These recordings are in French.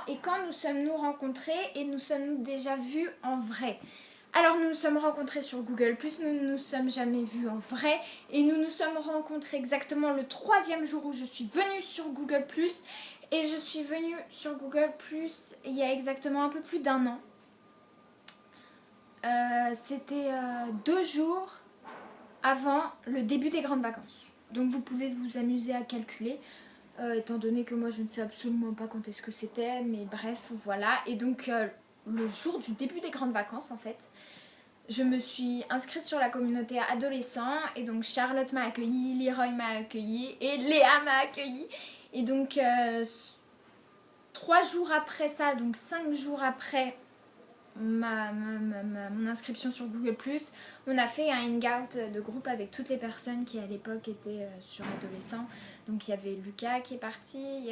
et quand nous sommes-nous rencontrés et nous sommes-nous déjà vus en vrai? Alors nous nous sommes rencontrés sur Google+, nous ne nous sommes jamais vus en vrai et nous nous sommes rencontrés exactement le 3e jour où je suis venue sur Google+, et je suis venue sur Google+, il y a exactement un peu plus d'1 an. C'était 2 jours avant le début des grandes vacances. Donc vous pouvez vous amuser à calculer, étant donné que moi je ne sais absolument pas quand est-ce que c'était, mais bref, voilà. Et donc le jour du début des grandes vacances en fait, je me suis inscrite sur la communauté adolescent et donc Charlotte m'a accueillie, Leroy m'a accueillie et Léa m'a accueillie. Et donc 3 jours après ça, donc 5 jours après mon inscription sur Google+, on a fait un hangout de groupe avec toutes les personnes qui à l'époque étaient sur adolescents. Donc il y avait Lucas qui est parti, il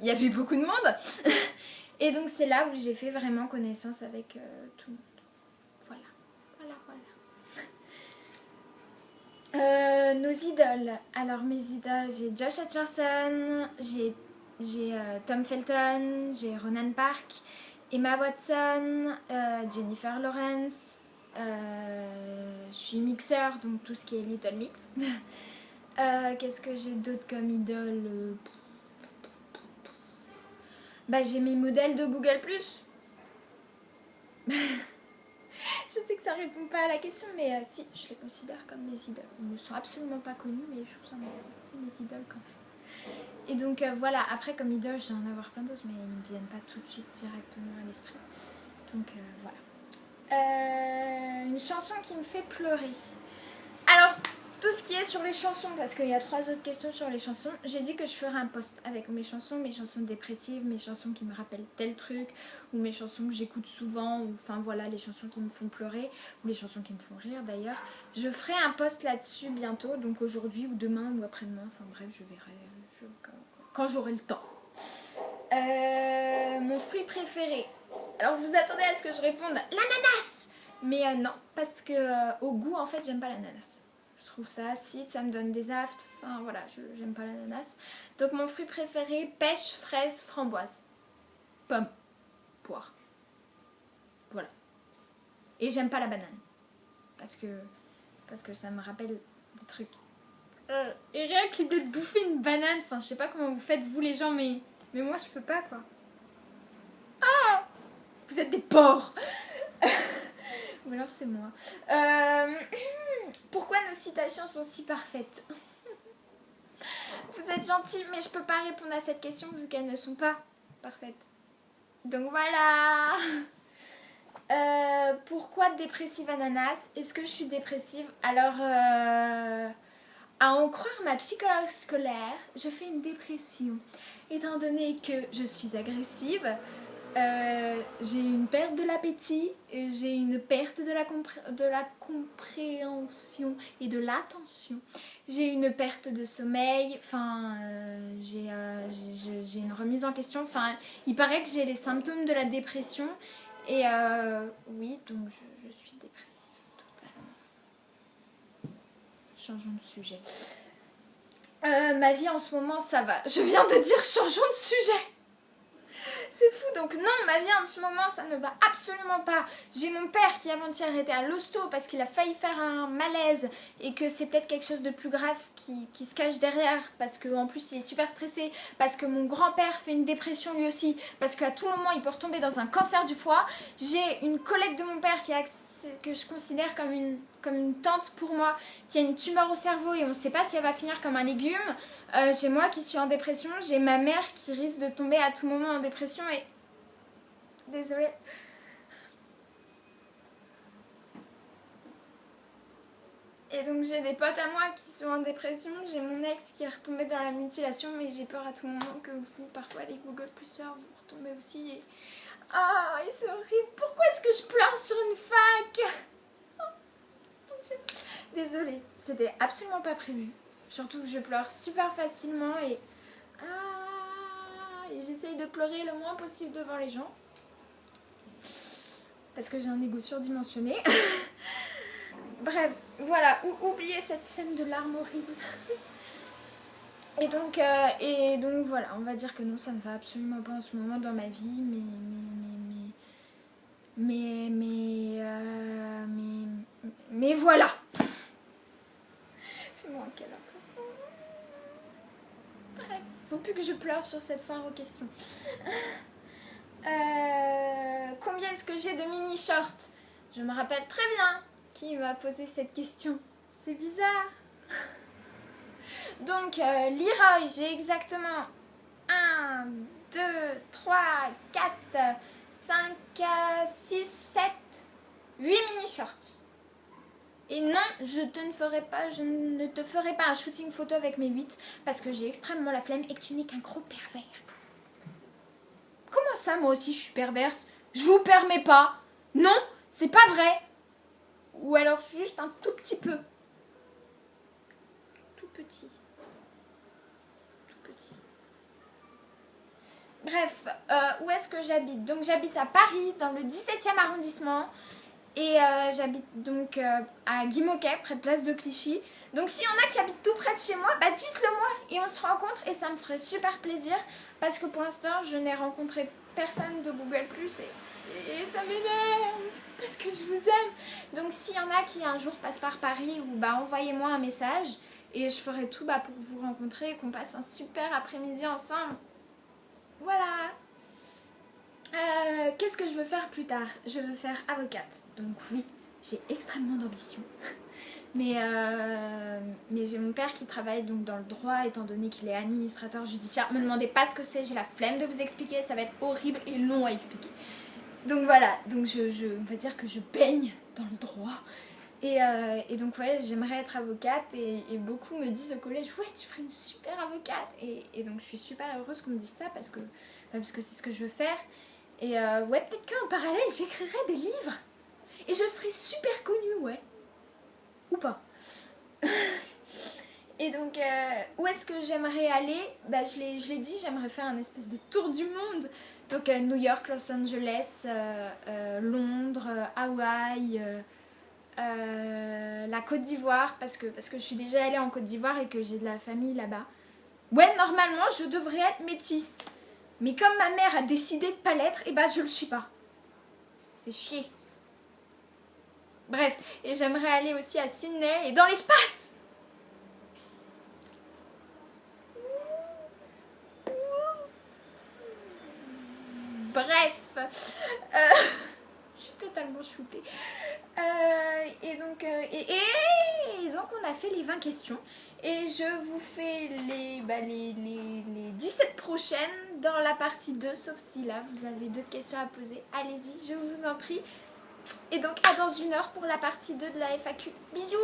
y avait beaucoup de monde. Et donc c'est là où j'ai fait vraiment connaissance avec tout le monde. Voilà. Nos idoles. Alors mes idoles, j'ai Josh Hutcherson, j'ai Tom Felton, j'ai Ronan Park, Emma Watson, Jennifer Lawrence. Je suis mixeur, donc tout ce qui est Little Mix. Qu'est-ce que j'ai d'autre comme idole? Bah j'ai mes modèles de Google+. Je sais que ça répond pas à la question, mais si, je les considère comme mes idoles. Ils ne sont absolument pas connus, mais je trouve ça c'est mes idoles quand même. Et donc voilà, après comme idole, je vais en avoir plein d'autres, mais ils ne me viennent pas tout de suite directement à l'esprit. Donc voilà. Une chanson qui me fait pleurer. Alors, tout ce qui est sur les chansons, parce qu'il y a 3 autres questions sur les chansons, j'ai dit que je ferais un post avec mes chansons dépressives, mes chansons qui me rappellent tel truc, ou mes chansons que j'écoute souvent, ou enfin voilà, les chansons qui me font pleurer, ou les chansons qui me font rire d'ailleurs. Je ferai un post là-dessus bientôt, donc aujourd'hui ou demain ou après-demain, enfin bref, je verrai quand j'aurai le temps. Mon fruit préféré. Alors vous attendez à ce que je réponde l'ananas, mais non, parce que au goût en fait j'aime pas l'ananas. Je trouve ça acide, ça me donne des aftes, enfin voilà, j'aime pas l'ananas. Donc mon fruit préféré, pêche, fraise, framboise, pomme, poire. Voilà. Et j'aime pas la banane, parce que ça me rappelle des trucs. Et rien que l'idée de bouffer une banane, enfin je sais pas comment vous faites vous les gens, mais moi je peux pas quoi. Ah, vous êtes des porcs. Ou alors c'est moi. Pourquoi nos citations sont si parfaites? Vous êtes gentils, mais je peux pas répondre à cette question vu qu'elles ne sont pas parfaites. Donc voilà. Pourquoi dépressive ananas? Est-ce que je suis dépressive? Alors, à en croire ma psychologue scolaire, je fais une dépression. Étant donné que je suis agressive, j'ai une perte de l'appétit, j'ai une perte de la compréhension et de l'attention. J'ai une perte de sommeil, enfin, j'ai une remise en question. Enfin, il paraît que j'ai les symptômes de la dépression. Et oui, donc je suis dépressive, totalement. Changeons de sujet. Ma vie en ce moment, ça va. Je viens de dire changeons de sujet. C'est fou, donc non, ma vie en ce moment, ça ne va absolument pas. J'ai mon père qui avant-hier était à l'hosto parce qu'il a failli faire un malaise et que c'est peut-être quelque chose de plus grave qui se cache derrière parce qu'en plus il est super stressé, parce que mon grand-père fait une dépression lui aussi, parce qu'à tout moment il peut retomber dans un cancer du foie. J'ai une collègue de mon père que je considère comme une tante pour moi, qui a une tumeur au cerveau et on ne sait pas si elle va finir comme un légume. J'ai moi qui suis en dépression, j'ai ma mère qui risque de tomber à tout moment en dépression et... Désolée. Et donc j'ai des potes à moi qui sont en dépression, j'ai mon ex qui est retombé dans la mutilation, mais j'ai peur à tout moment que vous, parfois les Google Plusers, vous retombez aussi et... Ah, et c'est horrible, pourquoi est-ce que je pleure sur une fac? Oh, mon Dieu. Désolée, c'était absolument pas prévu. Surtout que je pleure super facilement et j'essaye de pleurer le moins possible devant les gens. Parce que j'ai un ego surdimensionné. Bref, voilà, oubliez cette scène de larmes horribles. Et donc voilà, on va dire que non, ça ne va absolument pas en ce moment dans ma vie, mais voilà. Fais-moi un câlin. Bref, faut plus que je pleure sur cette foire aux questions. Combien est-ce que j'ai de mini-shorts? Je me rappelle très bien qui m'a posé cette question. C'est bizarre. Donc, Leroy, j'ai exactement 1, 2, 3, 4, 5, 6, 7, 8 mini-shorts. Et non, je ne te ferai pas un shooting photo avec mes 8 parce que j'ai extrêmement la flemme et que tu n'es qu'un gros pervers. Comment ça, moi aussi, je suis perverse? Je vous permets pas. Non, c'est pas vrai. Ou alors juste un tout petit peu. Tout petit. Bref, où est-ce que j'habite? Donc j'habite à Paris, dans le 17e arrondissement. Et j'habite donc à Guimauquet, près de Place de Clichy. Donc s'il y en a qui habitent tout près de chez moi, bah dites-le moi et on se rencontre et ça me ferait super plaisir. Parce que pour l'instant, je n'ai rencontré personne de Google+, et ça m'énerve. Parce que je vous aime. Donc s'il y en a qui un jour passent par Paris, ou bah envoyez-moi un message. Et je ferai tout pour vous rencontrer et qu'on passe un super après-midi ensemble. Voilà. Qu'est-ce que je veux faire plus tard? Je veux faire avocate. Donc oui, j'ai extrêmement d'ambition. Mais j'ai mon père qui travaille donc dans le droit, étant donné qu'il est administrateur judiciaire. Me demandez pas ce que c'est, j'ai la flemme de vous expliquer, ça va être horrible et long à expliquer. Donc voilà, donc on va dire que je baigne dans le droit. Et donc ouais, j'aimerais être avocate et beaucoup me disent au collège, ouais, tu ferais une super avocate. Et donc je suis super heureuse qu'on me dise ça parce que c'est ce que je veux faire. Et ouais, peut-être qu'en parallèle, j'écrirais des livres. Et je serais super connue, ouais. Ou pas. Et donc, où est-ce que j'aimerais aller? Bah, je l'ai dit, j'aimerais faire un espèce de tour du monde. Donc, New York, Los Angeles, Londres, Hawaï, la Côte d'Ivoire, parce que je suis déjà allée en Côte d'Ivoire et que j'ai de la famille là-bas. Ouais, normalement, je devrais être métisse. Mais comme ma mère a décidé de pas l'être, et bah je le suis pas. C'est chier. Bref, et j'aimerais aller aussi à Sydney et dans l'espace. Bref, je suis totalement shootée. Et donc on a fait les 20 questions. Et je vous fais les 17 prochaines dans la partie 2, sauf si là vous avez d'autres questions à poser. Allez-y, je vous en prie. Et donc à dans 1 heure pour la partie 2 de la FAQ. Bisous!